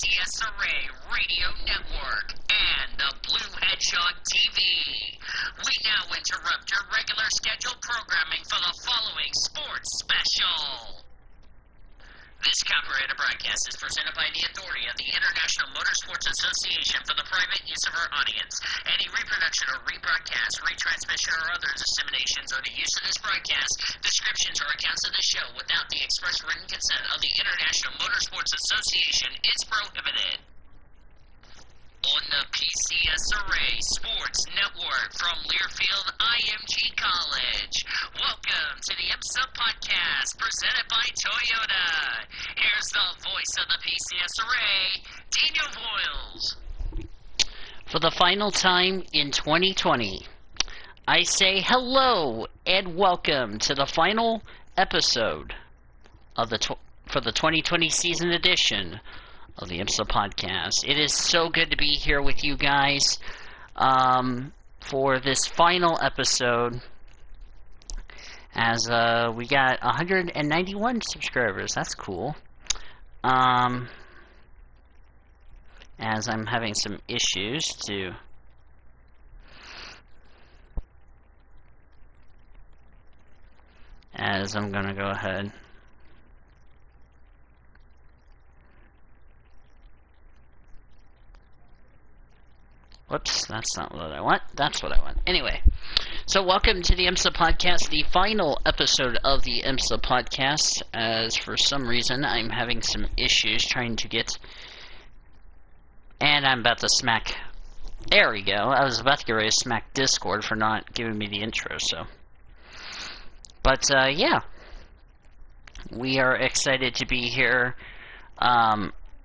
PCS Array Radio Network and the Blue Hedgehog TV. We now interrupt your regular scheduled programming for the following sports special. This copyrighted broadcast is presented by the authority of the International Motorsports Association for the private use of our audience. Any reproduction or rebroadcast, retransmission, or other disseminations or the use of this broadcast, descriptions, or accounts of the show without the express written consent of the International Motorsports Association is prohibited. On the PCS Array Sports Network from Learfield IMG College. Welcome to the IMSA Podcast presented by Toyota. Here's the voice of the PCS Array, Daniel Voiles. For the final time in 2020, I say hello and welcome to the final episode of for the 2020 season edition of the IMSA Podcast. It is so good to be here with you guys for this final episode, as we got 191 subscribers. That's cool. As I'm having some issues as I'm gonna go ahead. Whoops, that's not what I want. That's what I want. Anyway, so welcome to the IMSA Podcast, the final episode of the IMSA Podcast, as for some reason I'm having some issues trying to get... And I'm about to smack... There we go. I was about to get ready to smack Discord for not giving me the intro, so... But, yeah. We are excited to be here,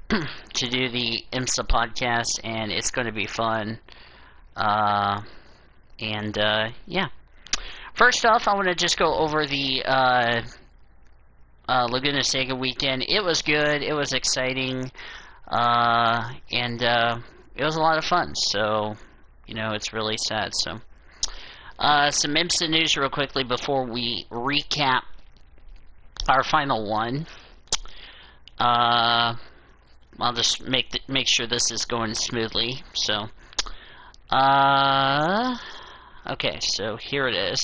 to do the IMSA Podcast, and it's going to be fun. Yeah. First off, I want to just go over the Laguna Seca weekend. It was good. It was exciting. It was a lot of fun. So, it's really sad. So, some IMSA news real quickly before we recap our final one. I'll just make sure this is going smoothly. So, okay, so here it is.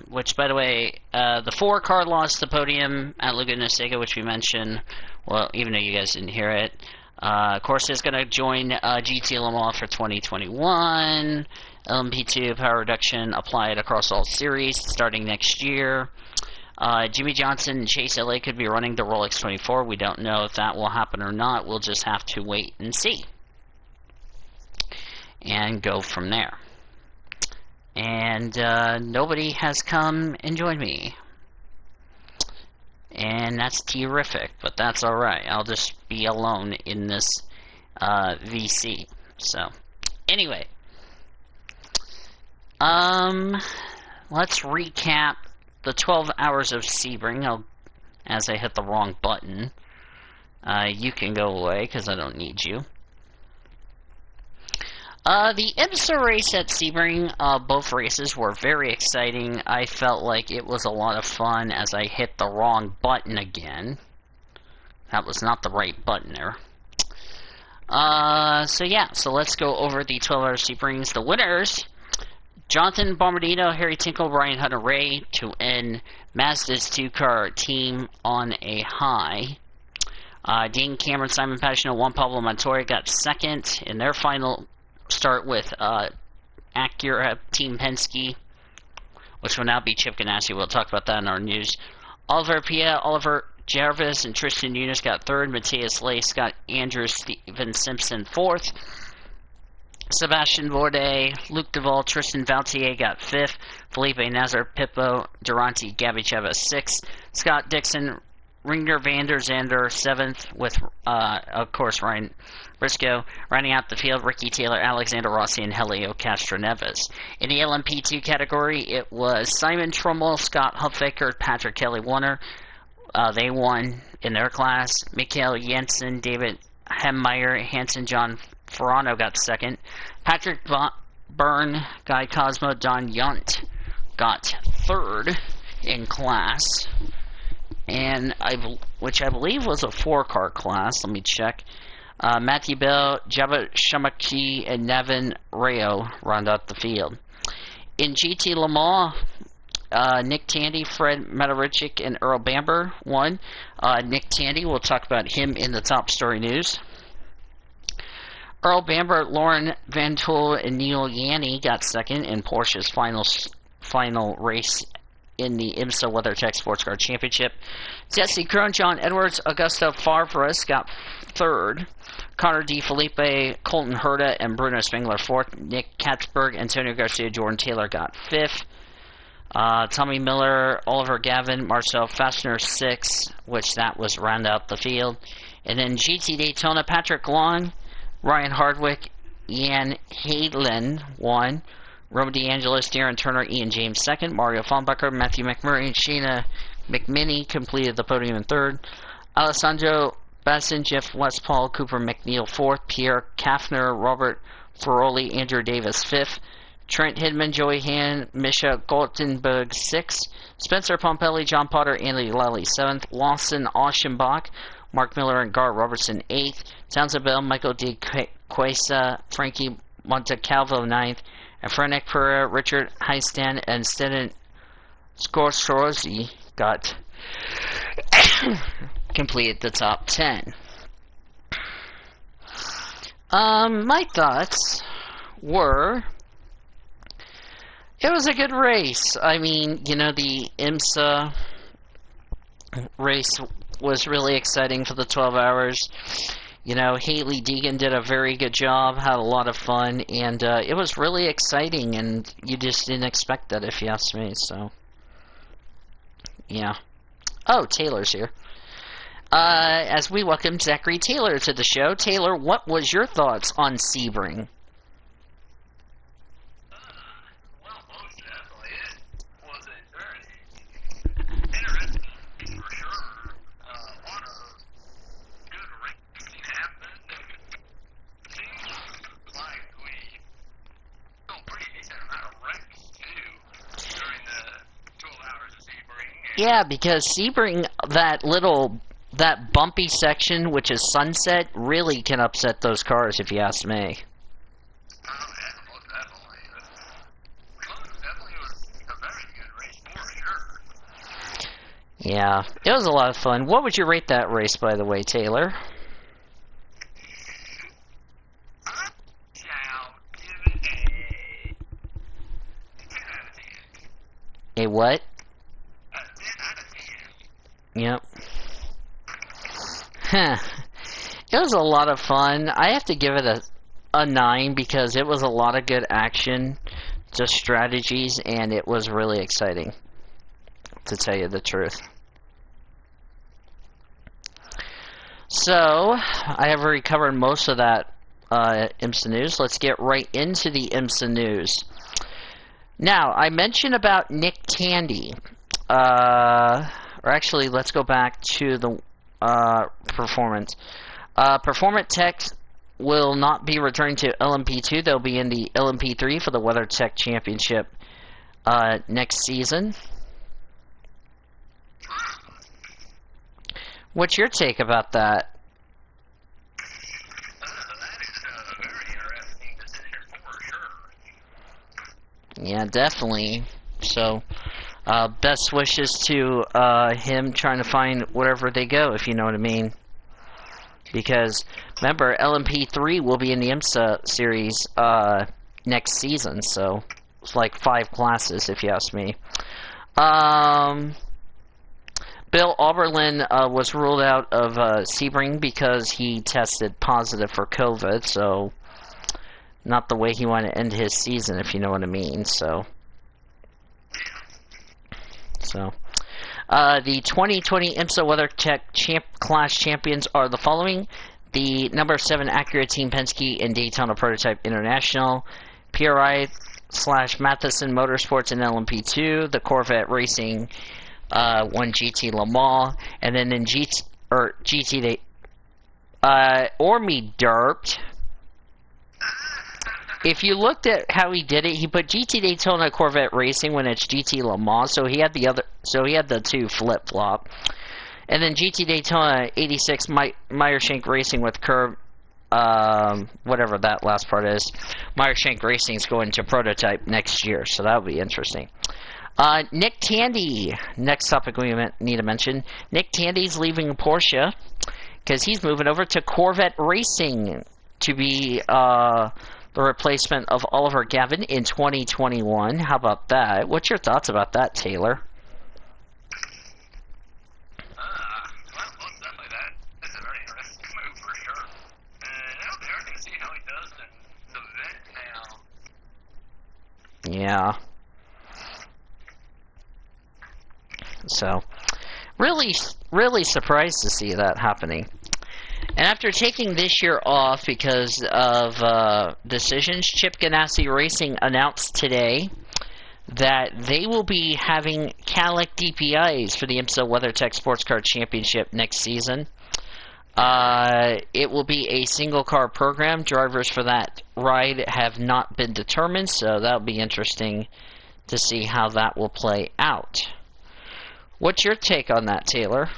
Which, by the way, the 4-car lost the podium at Laguna Seca, which we mentioned. Well, even though you guys didn't hear it. Corsa is going to join GT Le Mans for 2021. LMP2 power reduction applied across all series starting next year. Jimmy Johnson and Chase LA could be running the Rolex 24. We don't know if that will happen or not. We'll just have to wait and see. And go from there. And nobody has come and joined me. And that's terrific, but that's alright. I'll just be alone in this VC. So, anyway. Let's recap the 12 hours of Sebring. As I hit the wrong button. You can go away, because I don't need you. The IMSA race at Sebring, both races were very exciting. I felt like it was a lot of fun as I hit the wrong button again. That was not the right button there. So let's go over the 12-hour Sebrings. The winners, Jonathan Bombardino, Harry Tinkle, Ryan Hunter-Ray to end Mazda's 2-car team on a high. Dean Cameron, Simon Pagenaud, Juan Pablo Montoya got second in their final start with Acura Team Penske, which will now be Chip Ganassi. We'll talk about that in our news. Oliver Pia, Oliver Jarvis, and Tristan Eunice got third. Matthias Lace got Andrew Steven Simpson fourth. Sebastian Bourdais, Luc Duval, Tristan Valtier got fifth. Felipe Nazar, Pippo Durante, Gabby Chavez sixth. Scott Dixon, Ringer van der Zander seventh, with of course Ryan Briscoe rounding out the field. Ricky Taylor, Alexander Rossi, and Helio Castroneves. In the LMP2 category, it was Simon Trummel, Scott Huffaker, Patrick Kelly Warner. They won in their class. Mikael Jensen, David Hemmeyer, Hansen, John Ferrano got second. Patrick Byrne, Guy Cosmo, Don Yunt got third in class. which I believe was a 4-car class. Let me check. Matthew Bell, Jabba Shamaki, and Nevin Rayo round out the field. In GT Le Mans, Nick Tandy, Fred Matarich, and Earl Bamber won. Nick Tandy, we'll talk about him in the top story news. Earl Bamber, Lauren Van Tool, and Neil Yanni got second in Porsche's final race in the IMSA WeatherTech Sports Car Championship. Jesse Krohn, John Edwards, Augusto Favres got third. Connor D. Felipe, Colton Herta, and Bruno Spengler fourth. Nick Katzberg, Antonio Garcia, Jordan Taylor got fifth. Tommy Miller, Oliver Gavin, Marcel Fastner sixth, which that was round out the field. And then GT Daytona, Patrick Long, Ryan Hardwick, Ian Hayden won. Roma DeAngelis, Darren Turner, Ian James second. Mario Fombacher, Matthew McMurray, and Shayna McMinney completed the podium in third. Alessandro Bassin, Jeff Westphal, Cooper McNeil fourth. Pierre Kaffner, Robert Ferroli, Andrew Davis fifth. Trent Hidman, Joey Han, Misha Goldenberg sixth. Spencer Pompelli, John Potter, Andy Lally seventh. Lawson Auschenbach, Mark Miller, and Gar Robertson eighth. Townsend Bell, Michael D. Quesa, Frankie Montecalvo ninth. And Frenek Pereira, Richard Heistan, and Steven Scorsese got completed the top 10. My thoughts were, it was a good race. I mean, you know, the IMSA race was really exciting for the 12 hours. You know, Haley Deegan did a very good job, had a lot of fun, and it was really exciting, and you just didn't expect that, if you ask me, so, yeah. Oh, Taylor's here. As we welcome Zachary Taylor to the show. Taylor, what was your thoughts on Sebring? Well, most definitely. It was a very interesting, for sure. A lot of good racing happened. It seems like we saw a pretty decent amount of wrecks, too, during the 12 hours of Sebring. Yeah, because Sebring, that bumpy section, which is Sunset, really can upset those cars, if you ask me. Oh, yeah, most definitely. Most definitely was a very good race, for sure. Yeah, it was a lot of fun. What would you rate that race, by the way, Taylor? I shall give it a 10 out of 10. A what? A 10 out of 10. Yep. Huh. It was a lot of fun. I have to give it a 9 because it was a lot of good action, just strategies, and it was really exciting, to tell you the truth. So, I have already covered most of that IMSA news. Let's get right into the IMSA news. Now, I mentioned about Nick Tandy. Or actually, let's go back to the Performance. Performance Tech will not be returning to LMP2. They'll be in the LMP3 for the WeatherTech Championship next season. What's your take about that? That is a very interesting decision, for sure. Yeah, definitely. So, best wishes to him trying to find wherever they go, if you know what I mean. Because, remember, LMP3 will be in the IMSA series next season, so it's like 5 classes, if you ask me. Bill Oberlin was ruled out of Sebring because he tested positive for COVID, so not the way he wanted to end his season, if you know what I mean, so... the 2020 IMSA WeatherTech Class champions are the following: the number 7 Acura Team Penske and Daytona Prototype International, PRI/Matheson Motorsports in LMP2, the Corvette Racing 1 GT Le Mans, and then in GT Ormy Derped. If you looked at how he did it, he put GT Daytona Corvette Racing when it's GT Le Mans, so he had the 2 flip-flop. And then GT Daytona 86 Meyershank Racing with curb, whatever that last part is. Meyershank Racing is going to prototype next year, so that'll be interesting. Nick Tandy, next topic we need to mention. Nick Tandy's leaving Porsche because he's moving over to Corvette Racing to be the replacement of Oliver Gavin in 2021. How about that? What's your thoughts about that, Taylor? Well, most definitely that's a very interesting move for sure. It'll be interesting to see how he does in the vet now. Yeah. So, really surprised to see that happening. And after taking this year off because of decisions, Chip Ganassi Racing announced today that they will be having Cadillac DPIs for the IMSA WeatherTech Sports Car Championship next season. It will be a single car program. Drivers for that ride have not been determined, so that'll be interesting to see how that will play out. What's your take on that, Taylor?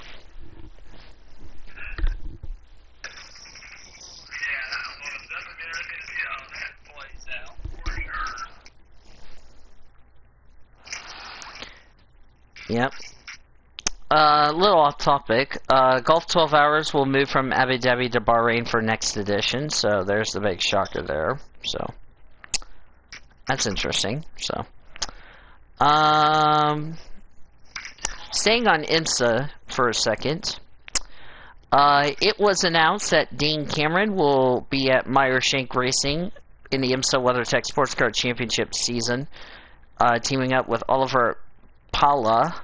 Yep. A little off topic. Golf 12 Hours will move from Abu Dhabi to Bahrain for next edition, so there's the big shocker there. So that's interesting. So, staying on IMSA for a second. It was announced that Dane Cameron will be at Meyershank Racing in the IMSA WeatherTech Sports Car Championship season, teaming up with Oliver Pala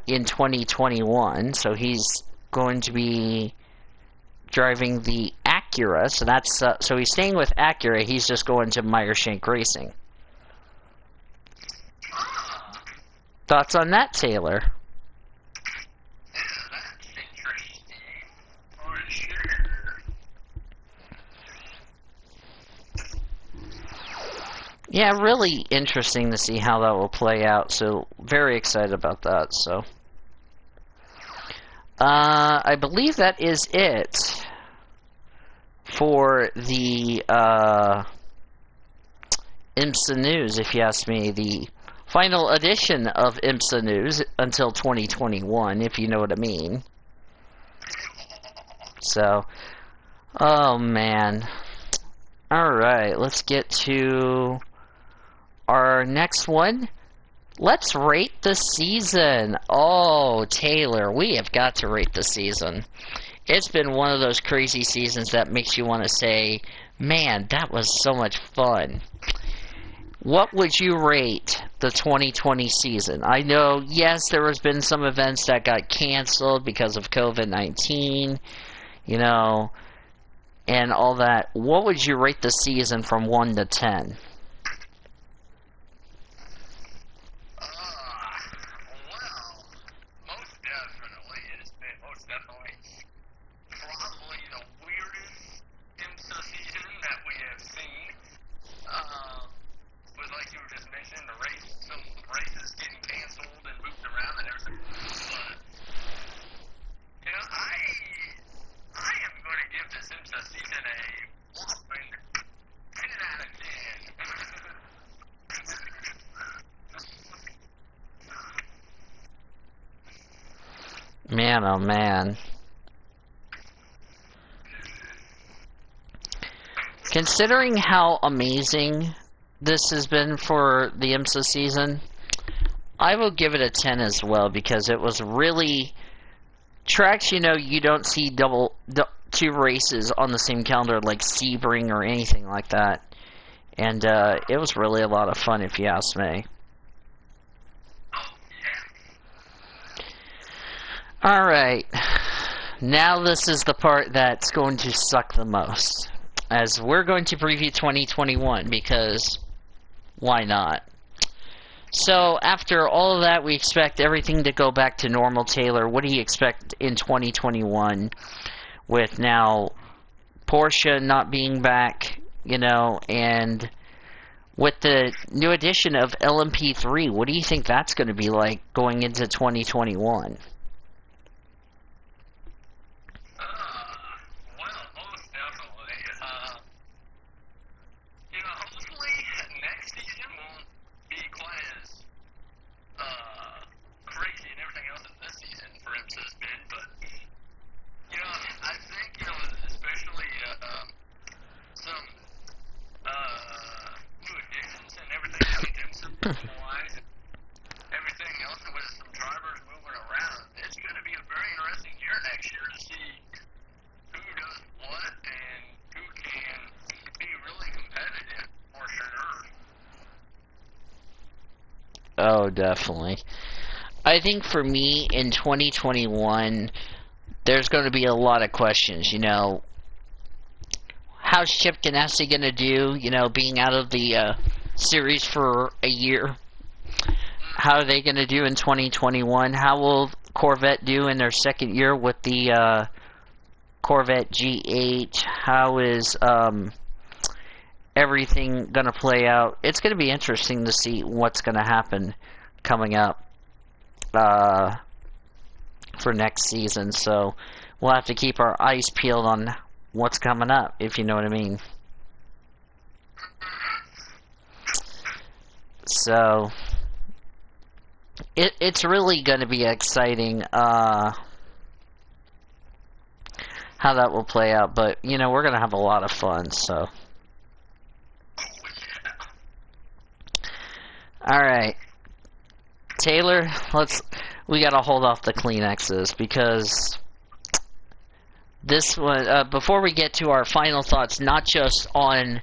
in 2021. So he's going to be driving the Acura. So that's so he's staying with Acura. He's just going to Meyershank Racing. Thoughts on that, Taylor? Yeah, really interesting to see how that will play out. So, very excited about that. So, I believe that is it for the IMSA News, if you ask me. The final edition of IMSA News until 2021, if you know what I mean. So, oh man. Alright, let's get to our next one. Let's rate the season. Oh, Taylor, we have got to rate the season. It's been one of those crazy seasons that makes you want to say, man, that was so much fun. What would you rate the 2020 season? I know, yes, there has been some events that got canceled because of COVID-19, you know, and all that. What would you rate the season from 1 to 10? Man, oh man. Considering how amazing this has been for the IMSA season, I will give it a 10 as well, because it was really tracks, you know, you don't see two races on the same calendar like Sebring or anything like that. And it was really a lot of fun, if you ask me. Alright, now this is the part that's going to suck the most, as we're going to preview 2021, because why not? So, after all of that, we expect everything to go back to normal. Taylor, what do you expect in 2021, with now Porsche not being back, you know, and with the new addition of LMP3, what do you think that's going to be like going into 2021? wise, everything else with some drivers moving around, it's going to be a very interesting year next year to see who does what and who can be really competitive for sure. Oh, definitely. I think for me in 2021, there's going to be a lot of questions. How's Chip Ganassi going to do? Being out of the series for a year. How are they going to do in 2021? How will Corvette do in their second year with the Corvette G8? How is everything going to play out? It's going to be interesting to see what's going to happen coming up for next season. So we'll have to keep our eyes peeled on what's coming up, if you know what I mean. So it's really going to be exciting how that will play out. But we're going to have a lot of fun. So all right, Taylor, we got to hold off the Kleenexes because this one, before we get to our final thoughts, not just on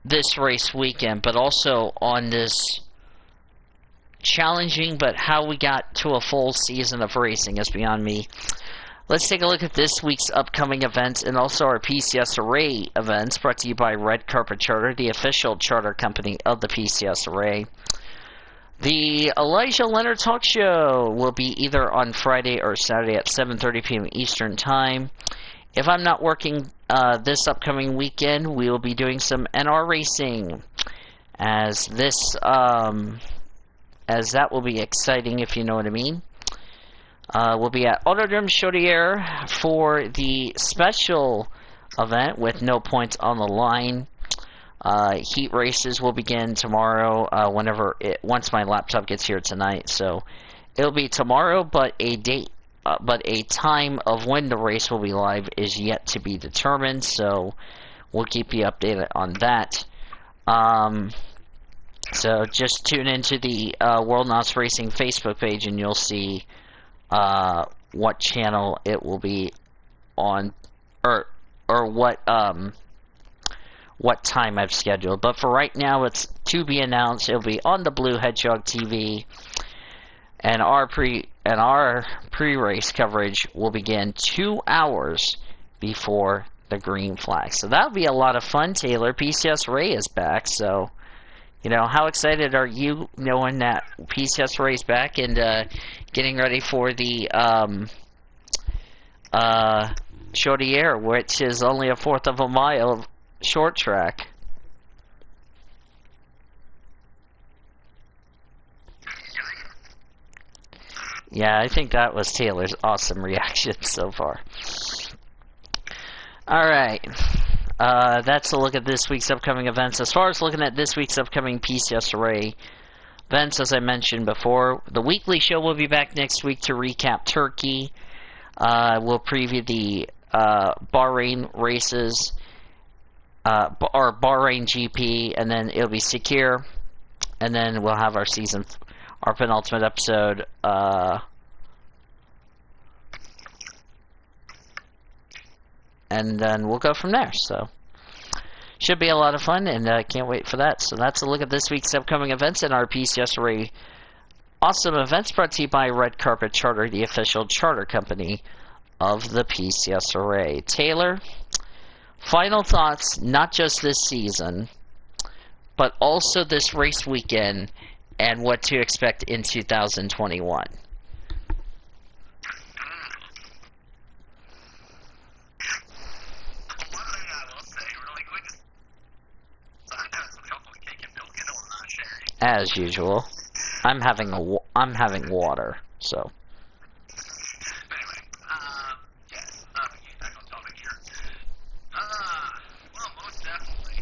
this race weekend, but also on this challenging, but how we got to a full season of racing is beyond me. Let's take a look at this week's upcoming events and also our PCS Array events, brought to you by Red Carpet Charter, the official charter company of the PCS Array. The Elijah Leonard Talk Show will be either on Friday or Saturday at 7:30 p.m. Eastern Time. If I'm not working this upcoming weekend, we will be doing some NR racing, as that will be exciting, if you know what I mean. We'll be at Autodrome Chaudière for the special event with no points on the line. Heat races will begin tomorrow, once my laptop gets here tonight. So it'll be tomorrow, but a time of when the race will be live is yet to be determined. So we'll keep you updated on that. So just tune into the World NOS Racing Facebook page, and you'll see what channel it will be on, or what time I've scheduled. But for right now, it's to be announced. It'll be on the Blue Hedgehog TV, and our pre-race coverage will begin 2 hours before the green flag. So that'll be a lot of fun, Taylor. PCS Ray is back, so how excited are you knowing that PCS Ray is back and getting ready for the Chaudière, which is only a fourth of a mile short track? Yeah, I think that was Taylor's awesome reaction so far. Alright, that's a look at this week's upcoming events. As far as looking at this week's upcoming PCS Array events, as I mentioned before, the weekly show will be back next week to recap Turkey. We'll preview the Bahrain races, or Bahrain GP, and then it'll be Sakir, and then we'll have our penultimate episode, and then we'll go from there. So should be a lot of fun, and can't wait for that. So that's a look at this week's upcoming events and our PCS Array awesome events, brought to you by Red Carpet Charter, the official charter company of the PCS Array. Taylor, final thoughts, not just this season, but also this race weekend and what to expect in 2021. One thing I will say really quick is I got some chocolate cake and milk, and I'm not sharing. As usual, I'm having water, so. Anyway, yes, getting back on topic here. Well, most definitely,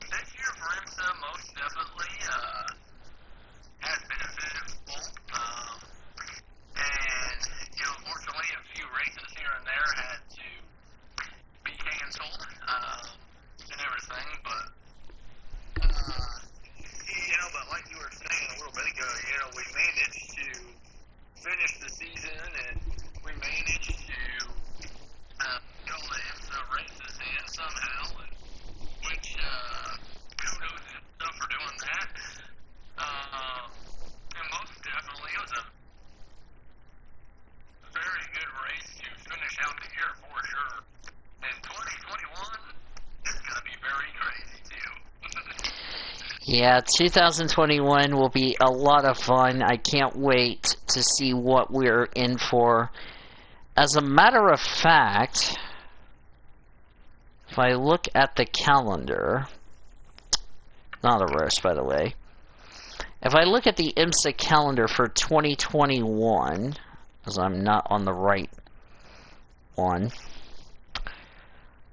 this year for IMSA most definitely, has been eventful, and, unfortunately a few races here and there had to be canceled, and everything, but like you were saying a little bit ago, we managed to finish the season, and we managed to get all the IMSA races in somehow, and which kudos and stuff for doing that. And most definitely, it was a very good race to finish out the year for sure. And 2021 is going to be very crazy too. Yeah, 2021 will be a lot of fun. I can't wait to see what we're in for. As a matter of fact, if I look at the calendar, not a roast, by the way. If I look at the IMSA calendar for 2021, because I'm not on the right one,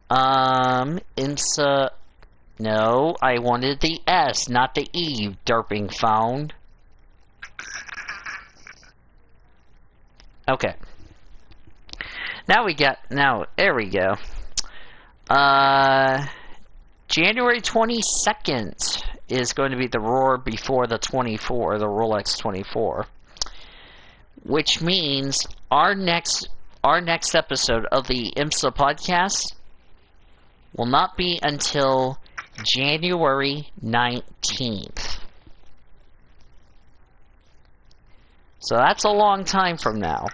IMSA, no, I wanted the S, not the E, you derping phone. Okay. Now there we go. January 22nd is going to be the Roar before the 24, the Rolex 24. Which means our next episode of the IMSA podcast will not be until January 19th. So that's a long time from now.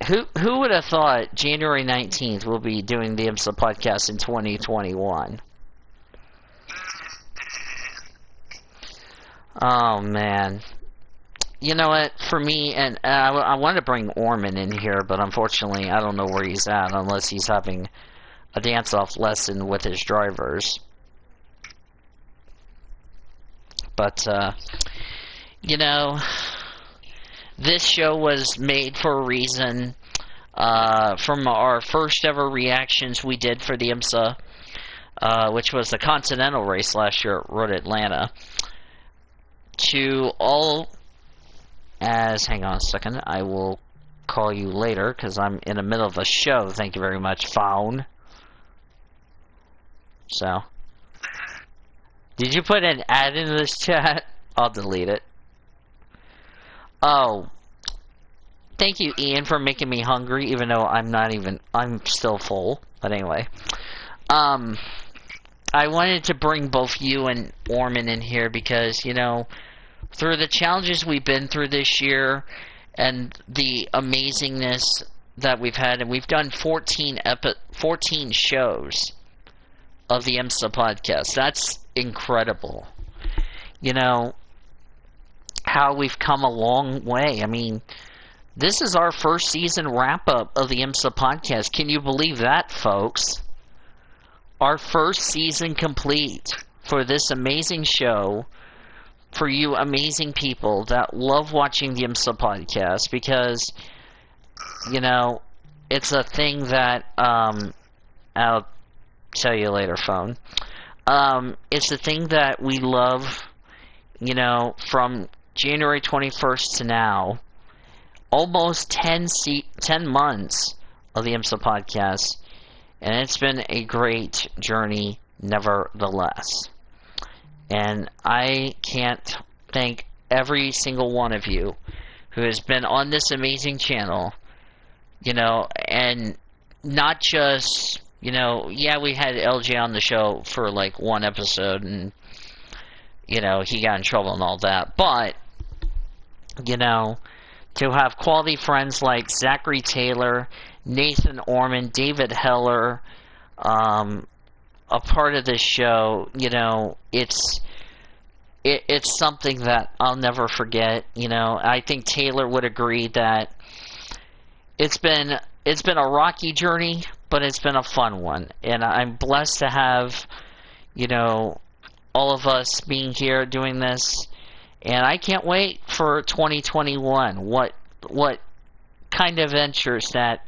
Who would have thought January 19th we'll be doing the IMSA podcast in 2021? Oh, man. You know what? For me, and I wanted to bring Orman in here, but unfortunately I don't know where he's at unless he's having a dance-off lesson with his drivers. But, this show was made for a reason. From our first ever reactions we did for the IMSA, which was the Continental race last year at Road Atlanta, to all, hang on a second, I will call you later because I'm in the middle of a show. Thank you very much, phone. So, did you put an ad in this chat? I'll delete it. Oh, thank you, Ian, for making me hungry, even though I'm still full. But anyway, I wanted to bring both you and Orman in here because, through the challenges we've been through this year and the amazingness that we've had, and we've done 14 shows of the IMSA podcast. That's incredible. How we've come a long way. I mean, this is our first season wrap-up of the IMSA podcast. Can you believe that, folks? Our first season complete for this amazing show, for you amazing people that love watching the IMSA podcast, because, it's a thing that, I'll tell you later, phone. It's a thing that we love, from January 21st to now, almost 10 months of the IMSA podcast, and it's been a great journey nevertheless. And I can't thank every single one of you who has been on this amazing channel, and not just, we had LJ on the show for like one episode, and, he got in trouble and all that, but, to have quality friends like Zachary Taylor, Nathan Orman, David Heller, a part of this show, it's something that I'll never forget. I think Taylor would agree that it's been a rocky journey, but it's been a fun one, and I'm blessed to have, all of us being here doing this. And I can't wait for 2021. What kind of ventures that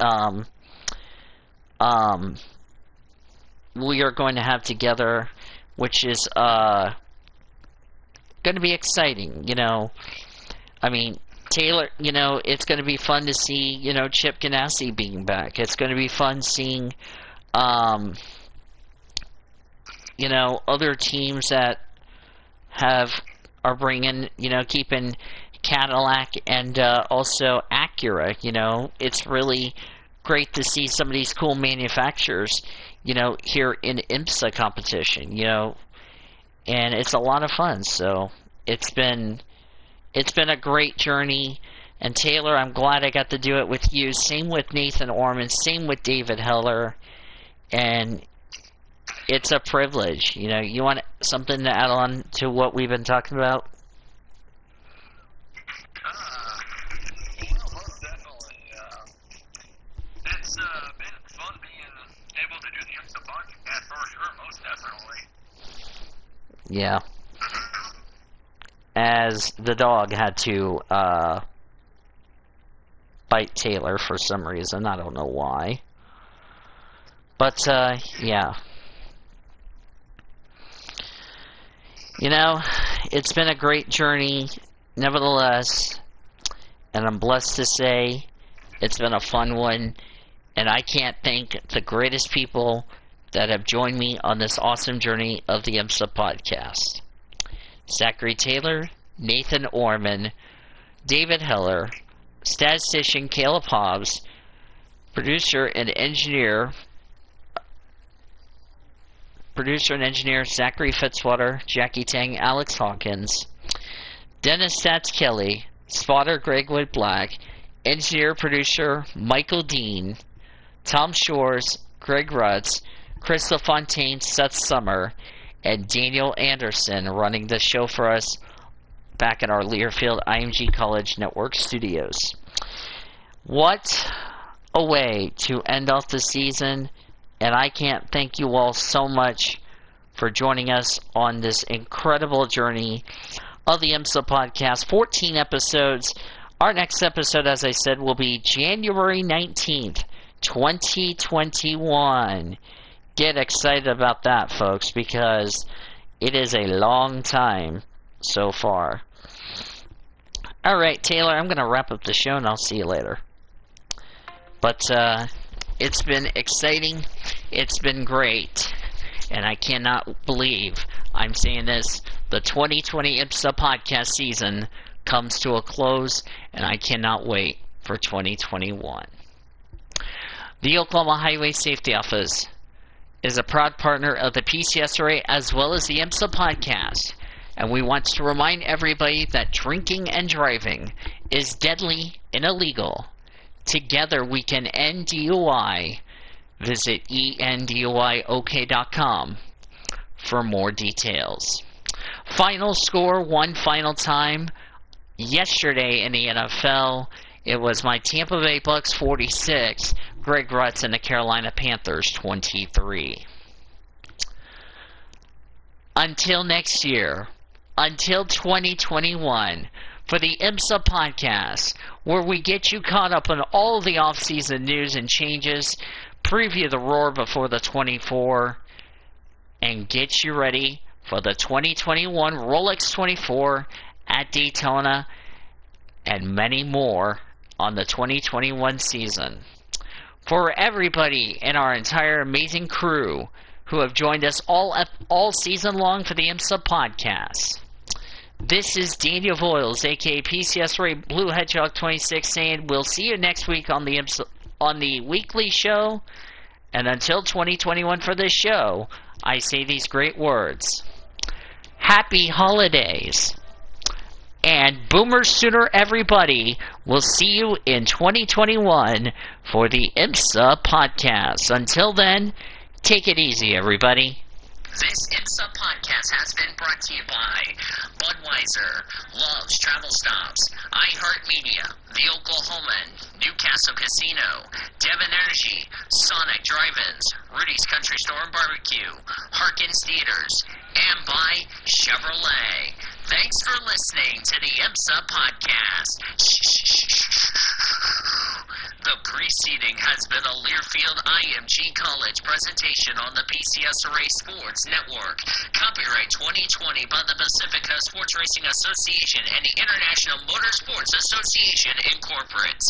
we are going to have together, which is going to be exciting. I mean, Taylor, it's going to be fun to see, Chip Ganassi being back. It's going to be fun seeing other teams that are bringing, keeping Cadillac and also Acura. It's really great to see some of these cool manufacturers, here in IMSA competition, and it's a lot of fun. So it's been a great journey. And Taylor, I'm glad I got to do it with you. Same with Nathan Orman. Same with David Heller. And it's a privilege. You want something to add on to what we've been talking about? Well, most definitely. It's been fun being able to do the IMSA podcast for sure, most definitely. Yeah. As the dog had to bite Taylor for some reason. I don't know why. But, yeah. It's been a great journey, nevertheless. And I'm blessed to say it's been a fun one. And I can't thank the greatest people that have joined me on this awesome journey of the IMSA podcast. Zachary Taylor, Nathan Orman, David Heller, statistician Caleb Hobbs, producer and engineer Zachary Fitzwater, Jackie Tang, Alex Hawkins, Dennis Stats Kelly, spotter Greg Wood Black, engineer producer Michael Dean, Tom Shores, Greg Rutz, Chris LaFontaine, Seth Summer, and Daniel Anderson running the show for us back in our Learfield IMG College Network studios. What a way to end off the season, and I can't thank you all so much for joining us on this incredible journey of the IMSA podcast. 14 episodes. Our next episode, as I said, will be January 19th, 2021. Get excited about that, folks, because it is a long time so far. Alright, Taylor, I'm going to wrap up the show and I'll see you later. But it's been exciting. It's been great. And I cannot believe I'm saying this. The 2020 IMSA podcast season comes to a close, and I cannot wait for 2021. The Oklahoma Highway Safety Office is a proud partner of the PCSRA as well as the IMSA podcast. And we want to remind everybody that drinking and driving is deadly and illegal. Together we can end DUI. Visit enduiok.com for more details. Final score, one final time. Yesterday in the NFL, it was my Tampa Bay Bucks 46, Greg Rutz and the Carolina Panthers 23. Until next year, until 2021, for the IMSA podcast, where we get you caught up on all the off-season news and changes, preview the Roar before the 24, and get you ready for the 2021 Rolex 24 at Daytona, and many more on the 2021 season. For everybody in our entire amazing crew who have joined us all season long for the IMSA podcast, this is Daniel Voiles, aka PCS Ray Blue Hedgehog 26, saying we'll see you next week on the weekly show. And until 2021 for this show, I say these great words: Happy holidays, and Boomer Sooner, everybody. We'll see you in 2021 for the IMSA podcast. Until then, take it easy, everybody. This IMSA podcast has been brought to you by Budweiser, Love's Travel Stops, iHeartMedia, The Oklahoman, Newcastle Casino, Devon Energy, Sonic Drive-Ins, Rudy's Country Store and Barbecue, Harkins Theaters, and by Chevrolet. Thanks for listening to the IMSA podcast. The preceding has been a Learfield IMG College presentation on the PCSRA Sports Network. Copyright 2020 by the Pacifica Sports Racing Association and the International Motorsports Association, Incorporated.